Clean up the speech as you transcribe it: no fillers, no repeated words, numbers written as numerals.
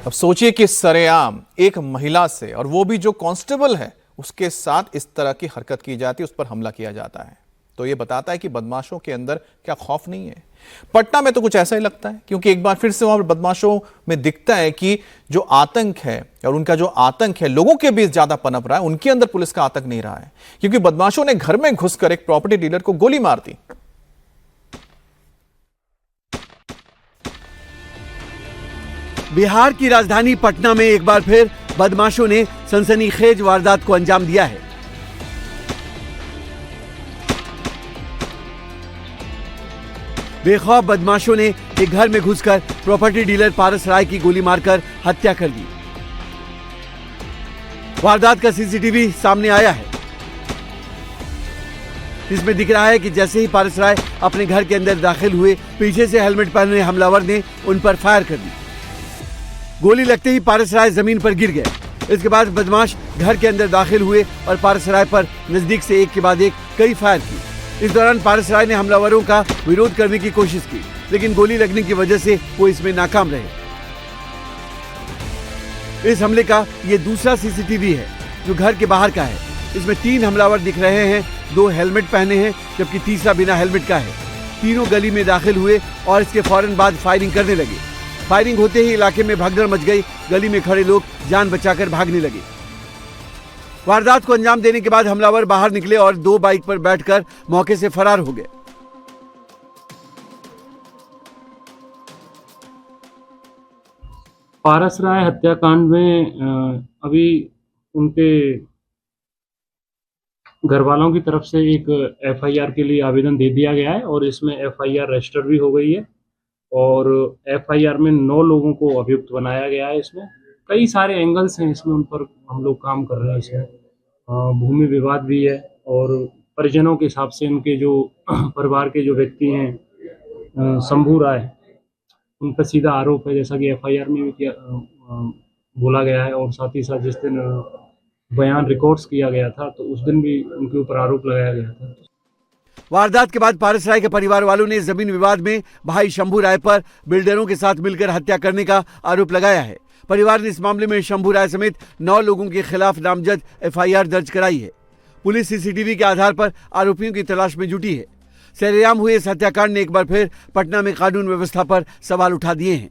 अब सोचिए कि सरेआम एक महिला से, और वो भी जो कांस्टेबल है, उसके साथ इस तरह की हरकत की जाती है, उस पर हमला किया जाता है। तो ये बताता है कि बदमाशों के अंदर क्या खौफ नहीं है। पटना में तो कुछ ऐसा ही लगता है, क्योंकि एक बार फिर से वहां बदमाशों में दिखता है कि जो आतंक है, और उनका जो आतंक है लोगों के बीच ज्यादा पनप रहा है, उनके अंदर पुलिस का आतंक नहीं रहा है, क्योंकि बदमाशों ने घर में घुसकर एक प्रॉपर्टी डीलर को गोली मार दी। बिहार की राजधानी पटना में एक बार फिर बदमाशों ने सनसनीखेज वारदात को अंजाम दिया है। बेखौफ बदमाशों ने एक घर में घुसकर प्रॉपर्टी डीलर पारस राय की गोली मारकर हत्या कर दी। वारदात का सीसीटीवी सामने आया है। इसमें दिख रहा है कि जैसे ही पारस राय अपने घर के अंदर दाखिल हुए, पीछे से हेलमेट पहने हमलावर ने उन पर फायर कर दी। गोली लगते ही पारस राय जमीन पर गिर गए। इसके बाद बदमाश घर के अंदर दाखिल हुए और पारस राय पर नजदीक से एक के बाद एक कई फायर किए। इस दौरान पारस राय ने हमलावरों का विरोध करने की कोशिश की, लेकिन गोली लगने की वजह से वो इसमें नाकाम रहे। इस हमले का ये दूसरा सीसीटीवी है जो घर के बाहर का है। इसमें 3 हमलावर दिख रहे हैं, 2 हेलमेट पहने हैं जबकि तीसरा बिना हेलमेट का है। तीनों गली में दाखिल हुए और इसके फौरन बाद फायरिंग करने लगे। फायरिंग होते ही इलाके में भगदड़ मच गई। गली में खड़े लोग जान बचाकर भागने लगे। वारदात को अंजाम देने के बाद हमलावर बाहर निकले और 2 बाइक पर बैठकर मौके से फरार हो गए। पारस राय हत्याकांड में अभी उनके घर वालों की तरफ से एक एफआईआर के लिए आवेदन दे दिया गया है और इसमें एफआईआर रजिस्टर भी हो गई है और एफआईआर में 9 लोगों को अभियुक्त बनाया गया है। इसमें कई सारे एंगल्स हैं, इसमें उन पर हम लोग काम कर रहे हैं। इसमें भूमि विवाद भी है और परिजनों के हिसाब से उनके जो परिवार के जो व्यक्ति हैं शंभू राय, उन पर सीधा आरोप है, जैसा कि एफआईआर में भी बोला गया है। और साथ ही साथ जिस दिन बयान रिकॉर्ड्स किया गया था तो उस दिन भी उनके ऊपर आरोप लगाया गया था। वारदात के बाद पारस राय के परिवार वालों ने जमीन विवाद में भाई शंभू राय पर बिल्डरों के साथ मिलकर हत्या करने का आरोप लगाया है। परिवार ने इस मामले में शंभू राय समेत 9 लोगों के खिलाफ नामजद एफआईआर दर्ज कराई है। पुलिस सीसीटीवी के आधार पर आरोपियों की तलाश में जुटी है। सरेआम हुए इस हत्याकांड ने एक बार फिर पटना में कानून व्यवस्था पर सवाल उठा दिए हैं।